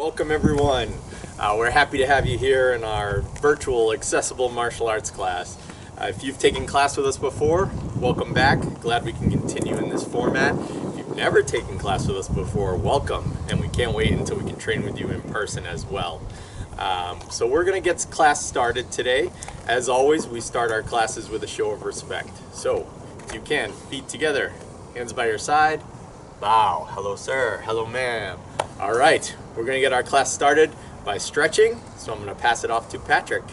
Welcome everyone. We're happy to have you here in our virtual accessible martial arts class. If you've taken class with us before, welcome back. Glad we can continue in this format. If you've never taken class with us before, welcome. And we can't wait until we can train with you in person as well. So we're going to get class started today. As always, we start our classes with a show of respect. So if you can, feet together, hands by your side, bow. Hello sir, hello ma'am. All right, we're going to get our class started by stretching, so I'm going to pass it off to Patrick.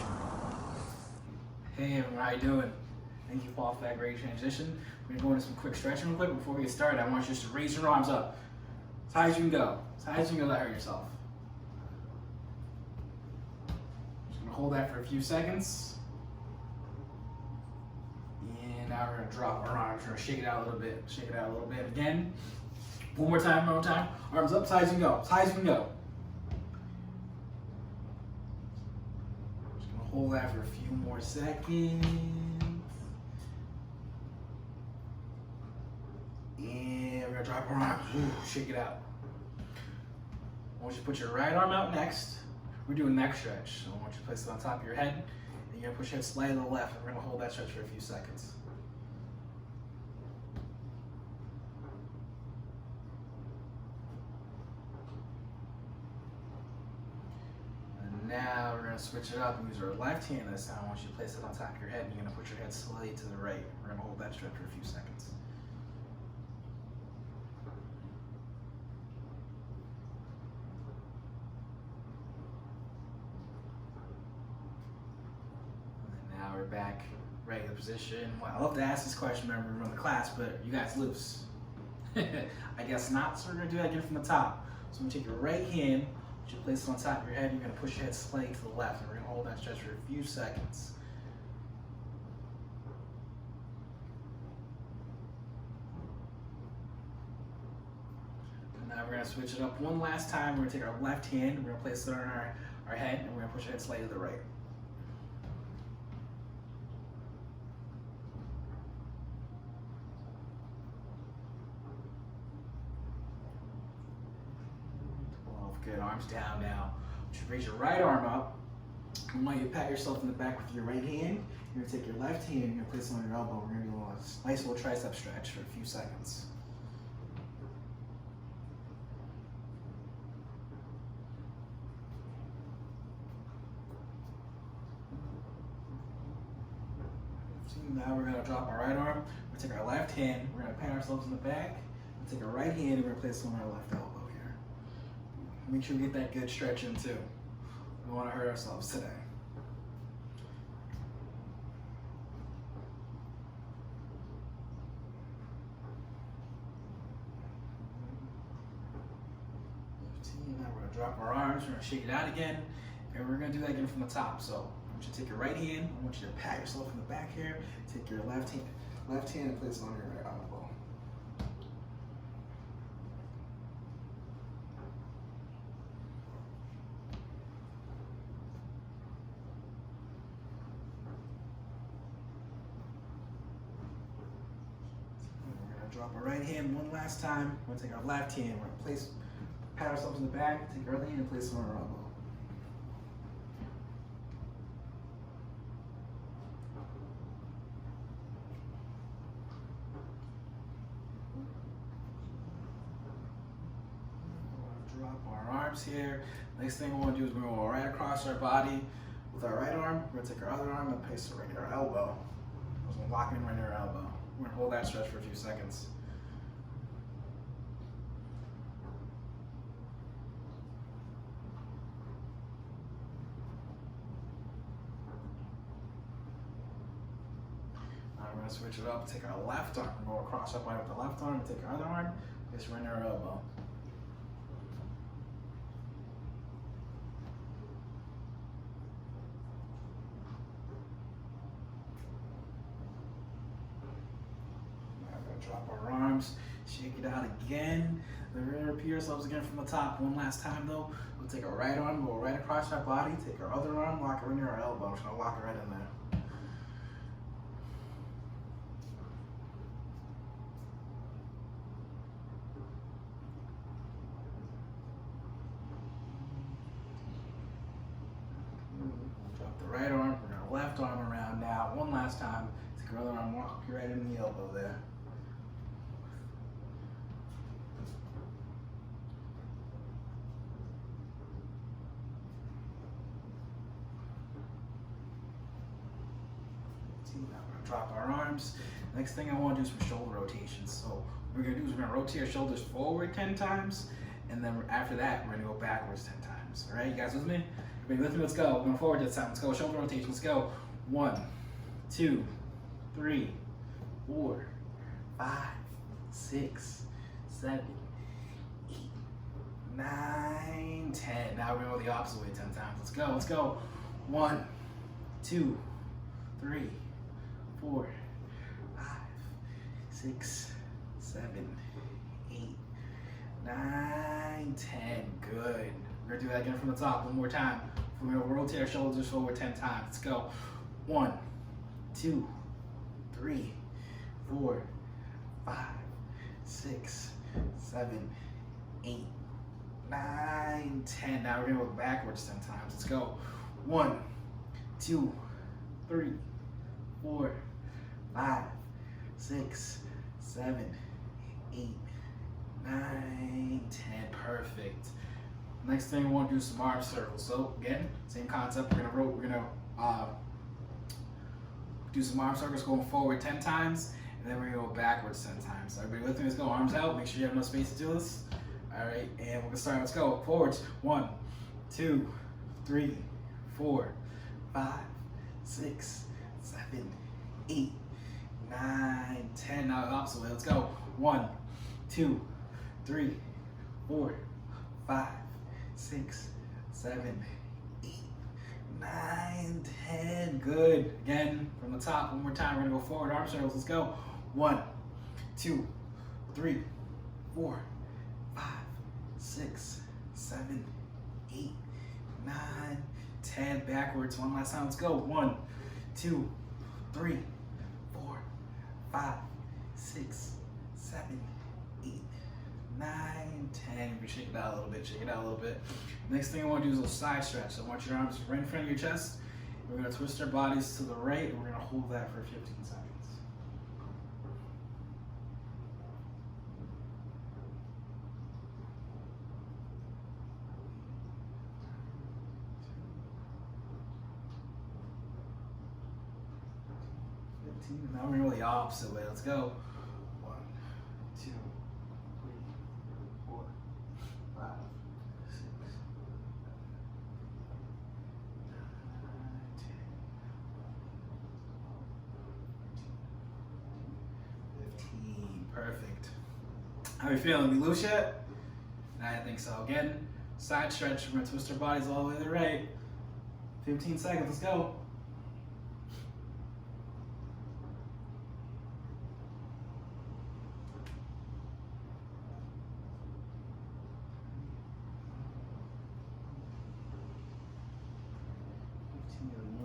Hey everyone, how you doing? Thank you, Paul, for that great transition. We're going to go into some quick stretching real quick. Before we get started, I want you just to raise your arms up. As high as you can go. As high as you can go, not hurt yourself. Just going to hold that for a few seconds. And now we're going to drop our arms. We're going to shake it out a little bit. Shake it out a little bit again. One more time, one more time. Arms up, as high as you can go. As high as you can go. Just going to hold that for a few more seconds. And we're going to drop our arms. Ooh, shake it out. I want you to put your right arm out next. We're doing neck stretch. So I want you to place it on top of your head. And you're going to push your head slightly to the left. And we're going to hold that stretch for a few seconds. Now we're going to switch it up and use our left hand this time. I want you to place it on top of your head and you're going to put your head slightly to the right. We're going to hold that stretch for a few seconds. And now we're back, regular position. Well, I love to ask this question whenever we run the class, but you guys loose. I guess not, so we're going to do that again from the top. So I'm going to take your right hand, you place it on top of your head, you're going to push your head slightly to the left, and we're going to hold that stretch for a few seconds. And now we're going to switch it up one last time. We're going to take our left hand, we're going to place it on our head, and we're going to push your head slightly to the right. Good, arms down now. Just raise your right arm up. I want you to pat yourself in the back with your right hand. You're going to take your left hand, you're going to place it on your elbow. We're going to do a nice little tricep stretch for a few seconds. Now we're going to drop our right arm. We're going to take our left hand, we're going to pat ourselves in the back. We'll take our right hand and we're going to place it on our left elbow. Make sure we get that good stretch in too. We don't want to hurt ourselves today. Now we're going to drop our arms, we're going to shake it out again, and we're going to do that again from the top. So I want you to take your right hand, I want you to pat yourself in the back here, take your left hand and place it on your right elbow. Drop our right hand one last time. We're going to take our left hand. We're going to pat ourselves in the back, take our other hand and place it on our elbow. We're going to drop our arms here. Next thing we want to do is we're going to go right across our body with our right arm. We're going to take our other arm and place it right near our elbow. We're going to lock in right near our elbow. We're going to hold that stretch for a few seconds. Now we're going to switch it up, take our left arm, go across our body with the left arm, take our other arm, place right near our elbow. Drop our arms, shake it out again. Then we're going to repeat ourselves again from the top. One last time though. We'll take our right arm, go right across our body, take our other arm, lock it right near our elbow. Just going to lock it right in there. Girl arm, walk you right in the elbow there. Now we're gonna drop our arms. Next thing I want to do is some shoulder rotations. So what we're gonna do is we're gonna rotate our shoulders forward 10 times, and then after that we're gonna go backwards 10 times. All right, you guys with me? Everybody with me? Let's go. We're going forward this time. Let's go. Shoulder rotation. Let's go. 1, 2, 3, 4, 5, 6, 7, 8, 9, 10. Now we're gonna go the opposite way 10 times. Let's go. Let's go. 1, 2, 3, 4, 5, 6, 7, 8, 9, 10. Good. We're gonna do that again from the top one more time. We're gonna rotate our shoulders forward 10 times. Let's go. 1, 2, 3, 4, 5, 6, 7, 8, 9, 10. Now we're gonna go backwards 10 times. Let's go. 1, 2, 3, 4, 5, 6, 7, 8, 9, 10. Perfect. Next thing we want to do is some arm circles. So again, same concept. We're gonna do some arm circles going forward 10 times, and then we're gonna go backwards 10 times. So everybody with me? Let's go. Arms out. Make sure you have enough space to do this. All right, and we're gonna start. Let's go. Forwards. 1, 2, 3, 4, 5, 6, 7, 8, 9, 10. Now the opposite way. Let's go. 1, 2, 3, 4, 5, 6, 7, 8, 9, 10. Good. Again, from the top, one more time. We're gonna go forward arm circles. Let's go. 1, 2, 3, 4, 5, 6, 7, 8, 9, 10. Backwards. One last time. Let's go. 1, 2, 3, 4, 5, 6, 7, 8, 9, 10. We shake it out a little bit, shake it out a little bit. Next thing I want to do is a little side stretch. So I want your arms right in front of your chest. We're going to twist our bodies to the right, and we're going to hold that for 15 seconds. Now we're going to go the opposite way. Let's go. 1, 2, 3, 4, 5, 6, 15. Perfect. How are you feeling? We loose yet? I think so. Again, side stretch. We're going to twist our bodies all the way to the right. 15 seconds. Let's go.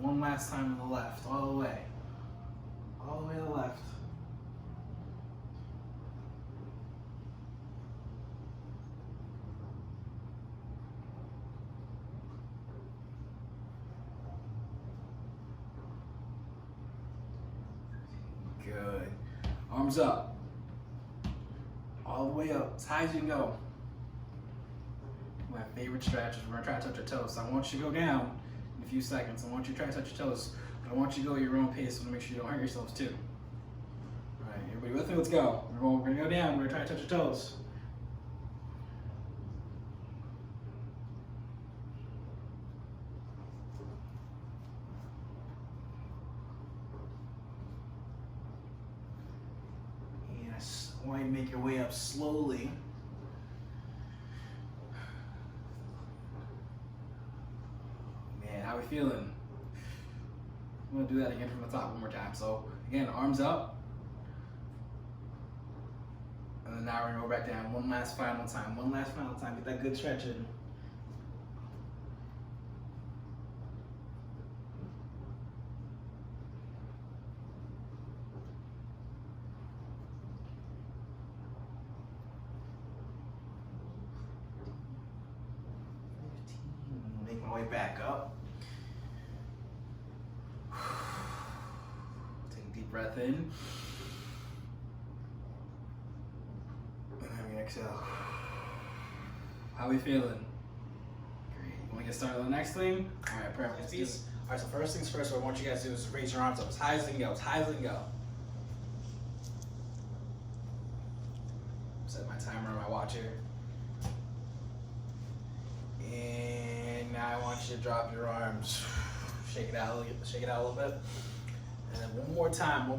One last time on the left, all the way. All the way to the left. Good. Arms up. All the way up, as high as you can go. My favorite stretch is we're gonna try to touch our toes. So I want you to go down in a few seconds. I want you to try to touch your toes. But I want you to go at your own pace so to make sure you don't hurt yourselves too. All right, everybody with me? Let's go. We're gonna go down. We're gonna try to touch your toes. And I want you to make your way up slowly. How are we feeling? I'm gonna do that again from the top one more time. So again, arms up. And then now we're gonna go back down one last final time. One last final time. Get that good stretch in. Make my way back up. breath in. And then we exhale. How we feeling? Great. Want to get started on the next thing? All right, perfect. Let's do this. All right, so first things first, what I want you guys to do is raise your arms up as high as you can go, as high as you can go. Set my timer on my watch here. And now I want you to drop your arms. Shake it out a little bit. And then one more time. I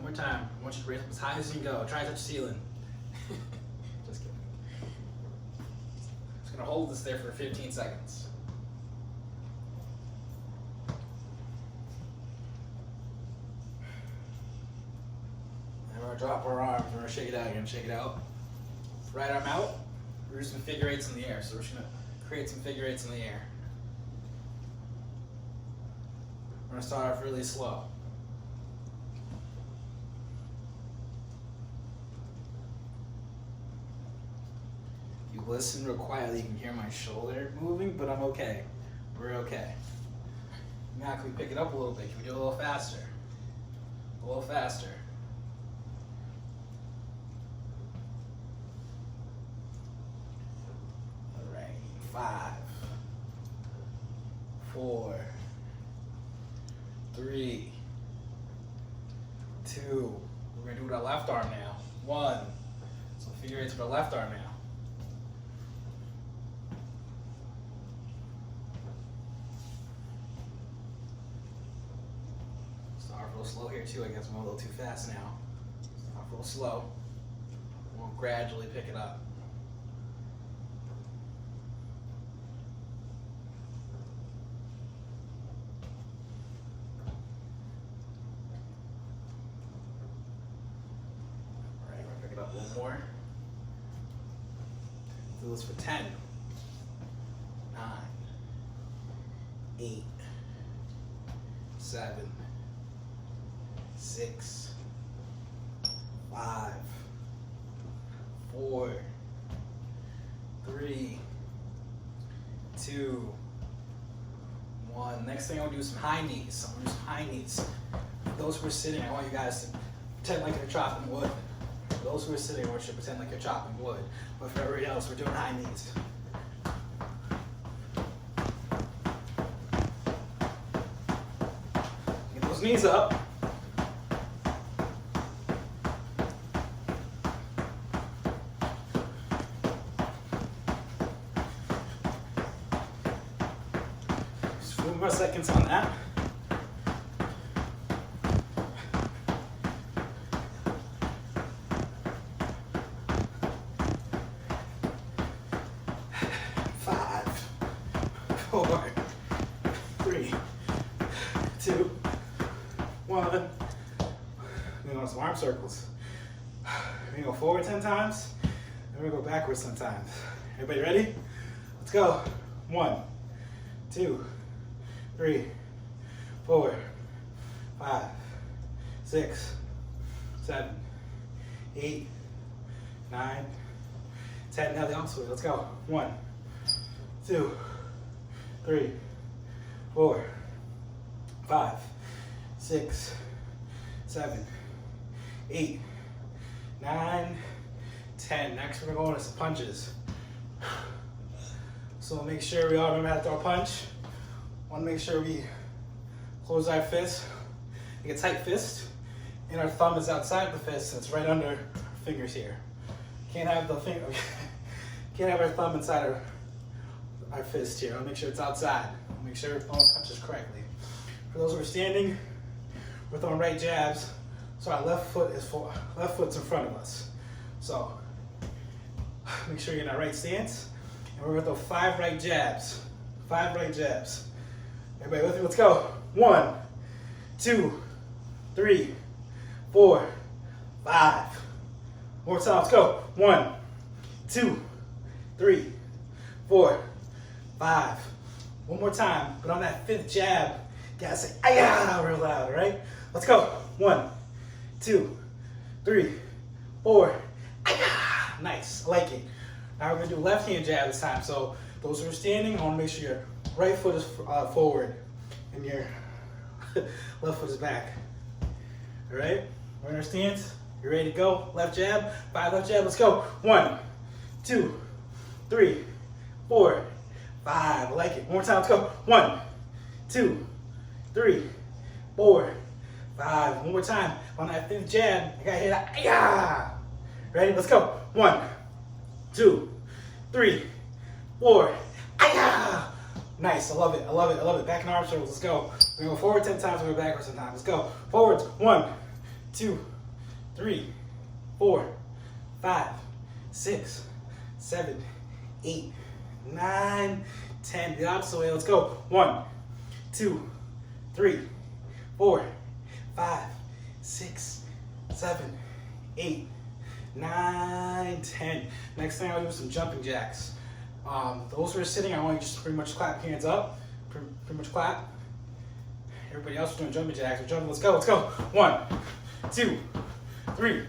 want you to raise up as high as you can go. Try to touch the ceiling. Just kidding. Just gonna hold this there for 15 seconds. And we're gonna drop our arms. We're gonna shake it out again. Shake it out. Right arm out. We're just gonna figure eights in the air. So we're just gonna create some figure eights in the air. We're gonna start off really slow. If you listen real quietly, you can hear my shoulder moving, but I'm okay. We're okay. Now can we pick it up a little bit? Can we do it a little faster? A little faster. All right, 5, 4, 3, 2. We're gonna do it with our left arm now. 1. So figure eights with our left arm now. Start real slow here too. I guess I'm a little too fast now. Start real slow. We'll gradually pick it up. One more. Do this for 10, 9, 8, 7, 6, 5, 4, 3, 2, 1. Next thing I want to do is some high knees. I'm going to do some high knees. For those who are sitting, I want you guys to pretend like you're chopping wood. For those who are sitting, I want you to pretend like you're chopping wood. But for everybody else, we're doing high knees. Get those knees up. Just a few more seconds on that. Some arm circles. We're gonna go forward 10 times, and we're gonna go backwards 10 times. Everybody ready? Let's go. 1, 2, 3, 4, 5, 6, 7, 8, 9, 10. Now the opposite way. Let's go. 1, 2, 3, 4, 5, 6, 7, 8, 9, 10. Next we're going to some punches. So make sure we all remember how to throw a punch. Want to make sure we close our fist, make a tight fist, and our thumb is outside the fist, so it's right under our fingers here. Can't have the finger, can't have our thumb inside our fist here. I'll make sure it's outside. Make sure we're throwing punches correctly. For those who are standing, we're throwing right jabs. So our left foot's in front of us. So make sure you're in that right stance. And we're gonna throw 5 right jabs. 5 right jabs. Everybody with me? Let's go. 1, 2, 3, 4, 5. More time. Let's go. 1, 2, 3, 4, 5. One more time. But on that 5th jab, you gotta say "Ayah" real loud, all right? Let's go. 1, 2, 3, 4. Ayah! Nice. I like it. Now we're gonna do left hand jab this time. So those who are standing, I want to make sure your right foot is forward and your left foot is back. All right. We're in our stance. You ready to go? Left jab, 5 left jab. Let's go. 1, 2, 3, 4, 5. I like it. One more time. Let's go. 1, 2, 3, 4, 5. One more time. On that 5th jab, I gotta hit that. Yeah. Ready? Let's go. 1, 2, 3, 4. Yeah. Nice. I love it. I love it. I love it. Back in arm circles. Let's go. We're going to go forward 10 times. We're going backwards 10 times. Let's go. Forwards. 1, 2, 3, 4, 5, 6, 7, 8, 9, 10. The opposite way. Let's go. 1, 2, 3, 4, 5, 6, 7, 8, 9, 10. Next thing I'll do is some jumping jacks. Those who are sitting, I want you to just pretty much clap hands up. Pretty much clap. Everybody else is doing jumping jacks. We're jumping. Let's go. Let's go. 1, 2, 3,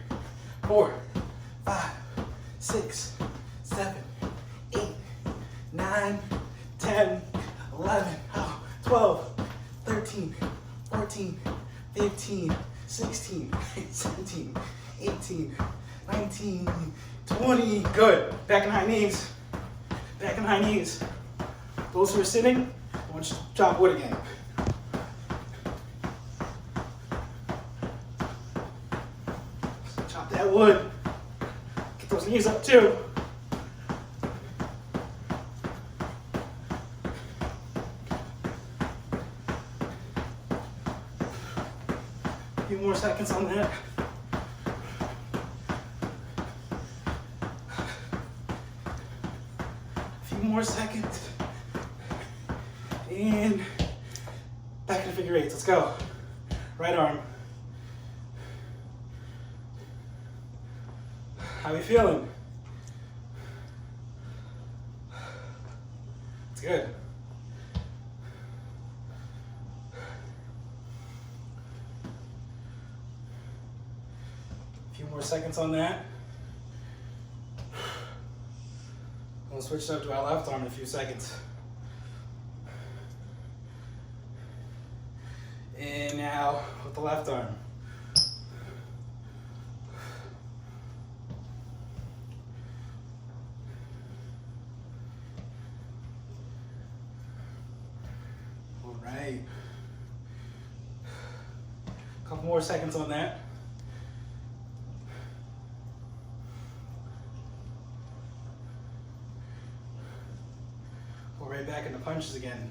4, 5, 6, 7, 8, 9, 10, 11, 12, 13, 14, 15, 16, 17, 18, 19, 20. Good. Back and high knees. Back and high knees. Those who are sitting, I want you to chop wood again. Chop that wood. Get those knees up too. A few more seconds on that. More seconds, and back into figure eights. Let's go. Right arm. How are we feeling? It's good. A few more seconds on that. We'll switch up to our left arm in a few seconds. And now with the left arm. All right. A couple more seconds on that. Right back into punches again.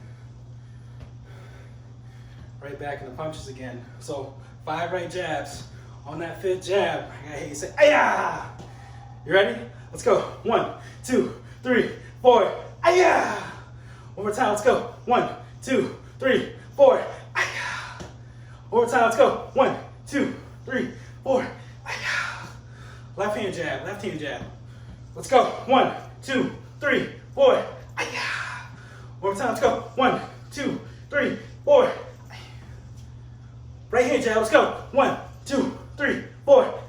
Right back into punches again. So 5 right jabs. On that 5th jab, I gotta hear you say, "Ayah!" You ready? Let's go. 1, 2, 3, 4. Ayah! One more time. Let's go. 1, 2, 3, 4. Ayah! One more time. Let's go. 1, 2, 3, 4. Ayah! Left hand jab. Left hand jab. Let's go. 1, 2, 3, 4. Ayah! One more time, let's go. 1, 2, 3, 4. Right hand jab, let's go. 1, 2, 3, 4. One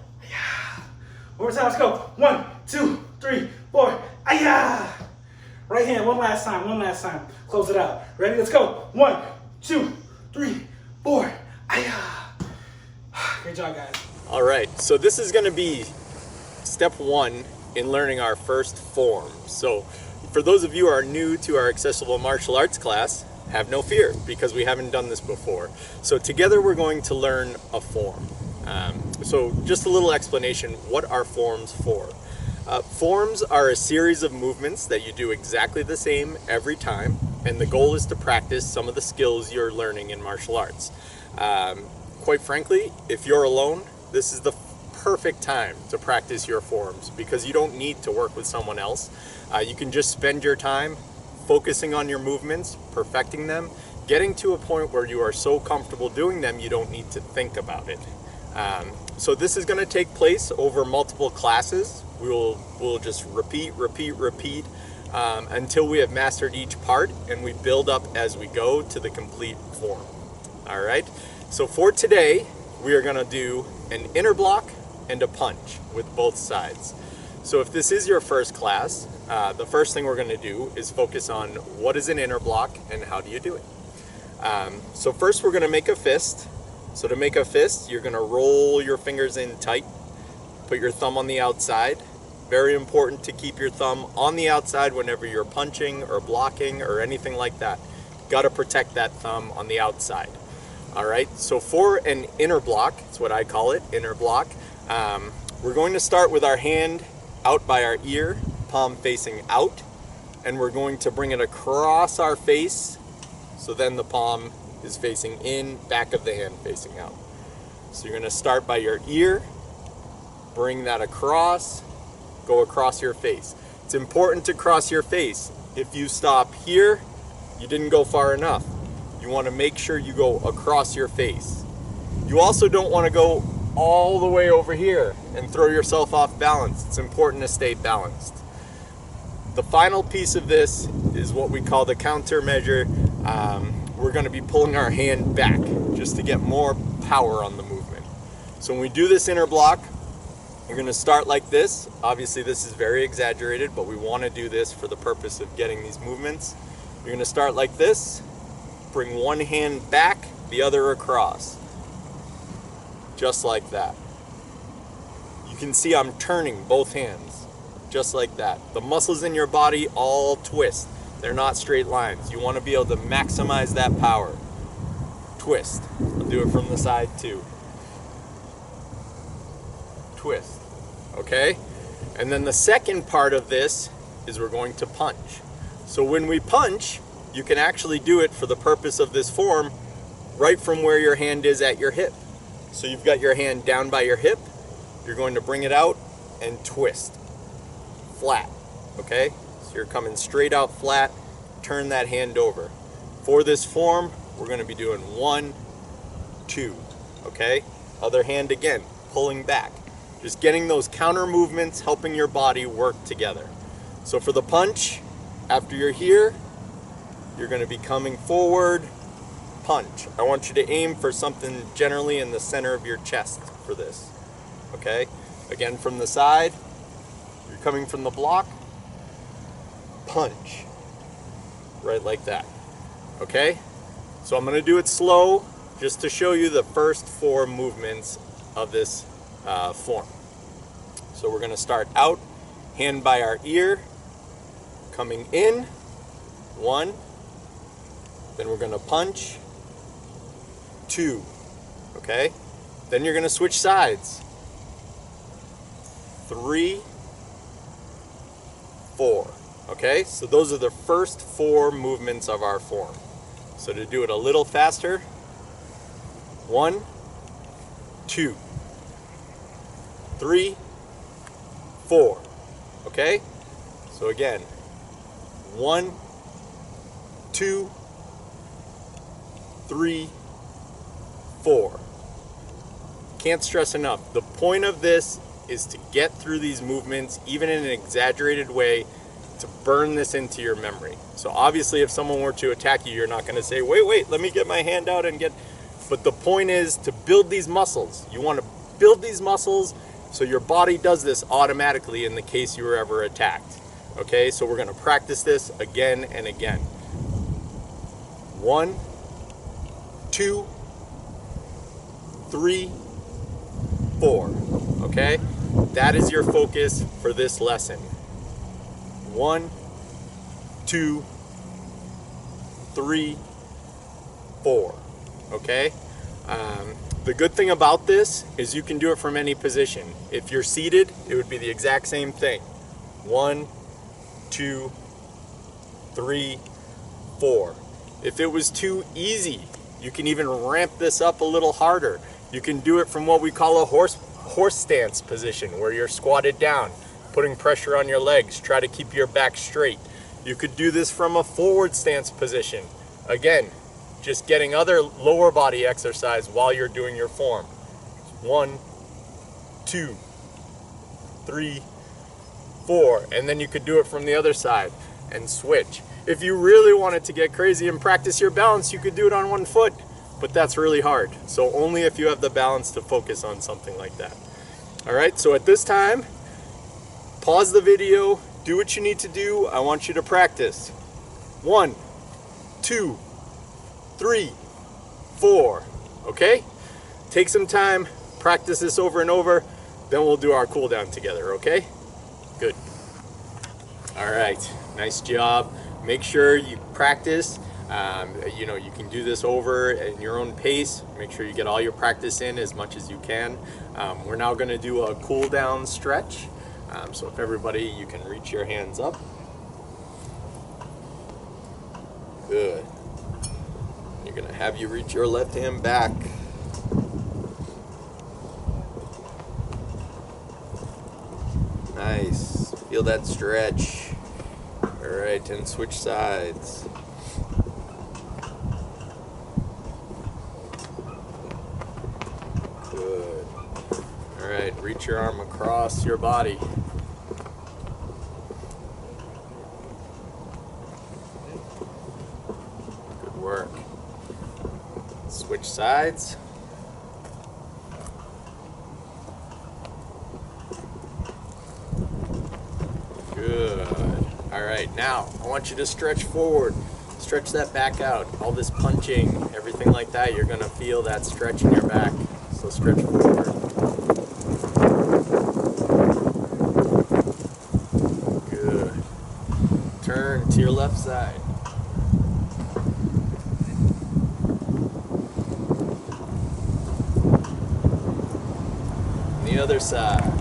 more time, let's go. 1, 2, 3, 4. Right hand, one last time. Close it out. Ready? Let's go. 1, 2, 3, 4. Great job, guys. All right, so this is going to be step 1 in learning our first form. So for those of you who are new to our accessible martial arts class, have no fear because we haven't done this before. So together we're going to learn a form. So just a little explanation, what are forms for? Forms are a series of movements that you do exactly the same every time, and the goal is to practice some of the skills you're learning in martial arts. Quite frankly, if you're alone, this is the perfect time to practice your forms because you don't need to work with someone else. You can just spend your time focusing on your movements, perfecting them, getting to a point where you are so comfortable doing them you don't need to think about it. So this is going to take place over multiple classes. We'll just repeat until we have mastered each part, and we build up as we go to the complete form. All right, so for today we are going to do an inner block and a punch with both sides. So if this is your first class, the first thing we're going to do is focus on what is an inner block and how do you do it. So first we're going to make a fist. So to make a fist, you're gonna roll your fingers in tight, put your thumb on the outside. Very important to keep your thumb on the outside whenever you're punching or blocking or anything like that. Gotta protect that thumb on the outside. All right, so for an inner block, it's what I call it, inner block, we're going to start with our hand out by our ear, palm facing out, and we're going to bring it across our face, so then the palm is facing in, back of the hand facing out. So you're gonna start by your ear, bring that across, go across your face. It's important to cross your face. If you stop here, you didn't go far enough. You wanna make sure you go across your face. You also don't wanna go all the way over here and throw yourself off balance. It's important to stay balanced. The final piece of this is what we call the countermeasure. We're gonna be pulling our hand back just to get more power on the movement. So when we do this inner block, you're gonna start like this. Obviously this is very exaggerated, but we wanna do this for the purpose of getting these movements. You're gonna start like this, bring one hand back, the other across. Just like that. You can see I'm turning both hands, just like that. The muscles in your body all twist. They're not straight lines. You wanna be able to maximize that power. Twist. I'll do it from the side too. Twist, okay? And then the second part of this is we're going to punch. So when we punch, you can actually do it for the purpose of this form right from where your hand is at your hip. So you've got your hand down by your hip, you're going to bring it out and twist, flat, okay? So you're coming straight out flat, turn that hand over. For this form, we're gonna be doing 1, 2, okay? Other hand again, pulling back. Just getting those counter movements, helping your body work together. So for the punch, after you're here, you're gonna be coming forward, punch. I want you to aim for something generally in the center of your chest for this, okay? Again, from the side, you're coming from the block, punch, right like that, okay? So I'm gonna do it slow, just to show you the first 4 movements of this form. So we're gonna start out, hand by our ear, coming in, 1, then we're gonna punch, 2, okay? Then you're gonna switch sides, 3, 4, okay? So those are the first 4 movements of our form. So to do it a little faster, 1, 2, 3, 4, okay? So again, 1, 2, 3, 4. Can't stress enough. The point of this is to get through these movements, even in an exaggerated way, to burn this into your memory. So obviously if someone were to attack you, you're not gonna say, wait, let me get my hand out and get, but the point is to build these muscles. You wanna build these muscles so your body does this automatically in the case you were ever attacked. Okay, so we're gonna practice this again and again. 1, 2, 3, 4, okay? That is your focus for this lesson. 1, 2, 3, 4, okay? The good thing about this is you can do it from any position. If you're seated, it would be the exact same thing. 1, 2, 3, 4. If it was too easy, you can even ramp this up a little harder. You can do it from what we call a horse stance position, where you're squatted down, putting pressure on your legs, try to keep your back straight. You could do this from a forward stance position. Again, just getting other lower body exercise while you're doing your form. 1, 2, 3, 4, and then you could do it from the other side and switch. If you really wanted to get crazy and practice your balance, you could do it on one foot, but that's really hard. So only if you have the balance to focus on something like that. All right, so at this time, pause the video, do what you need to do. I want you to practice. 1, 2, 3, 4, okay? take some time, practice this over and over, then we'll do our cool down together, okay? Good. All right, nice job. Make sure you practice. You can do this over at your own pace. Make sure you get all your practice in as much as you can. We're now going to do a cool down stretch. So if everybody, you can reach your hands up. Good. You're going to have you reach your left hand back. Nice. Feel that stretch. All right, and switch sides. Good. All right, reach your arm across your body. Good work. Switch sides. Good. All right, now I want you to stretch forward. Stretch that back out. All this punching, everything like that, you're gonna feel that stretch in your back. So stretch forward. Good. Turn to your left side. The other side.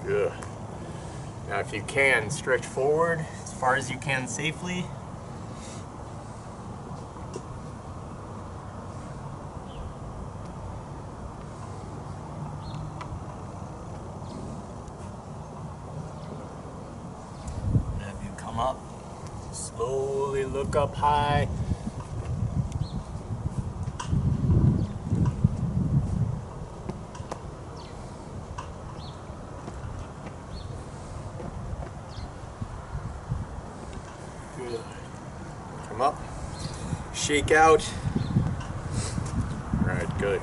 Good. Now if you can, stretch forward as far as you can safely. Have you come up, slowly look up high. Good. Come up, shake out. All right, good.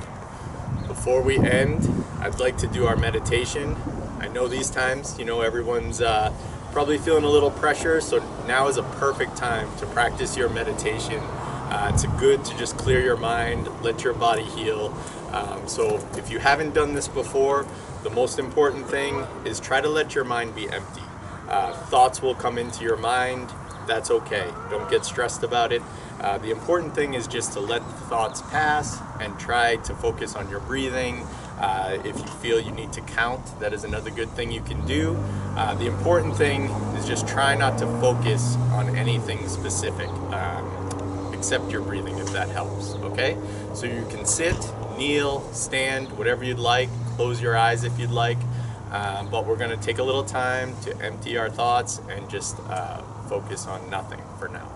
Before we end, I'd like to do our meditation. I know these times, everyone's probably feeling a little pressure, so now is a perfect time to practice your meditation. It's good to just clear your mind, let your body heal. So if you haven't done this before, the most important thing is try to let your mind be empty. Thoughts will come into your mind. That's okay. Don't get stressed about it. The important thing is just to let the thoughts pass and try to focus on your breathing. If you feel you need to count, that is another good thing you can do. The important thing is just try not to focus on anything specific except your breathing, if that helps, okay? So you can sit, kneel, stand, whatever you'd like. Close your eyes if you'd like. But we're going to take a little time to empty our thoughts and just focus on nothing for now.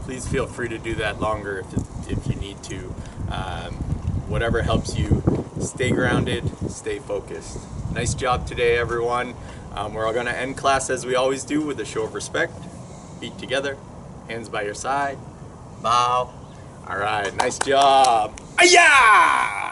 Please feel free to do that longer if you need to. Whatever helps you stay grounded, stay focused. Nice job today, everyone. We're all going to end class as we always do with a show of respect. Feet together, hands by your side, bow. All right, nice job. Ayah!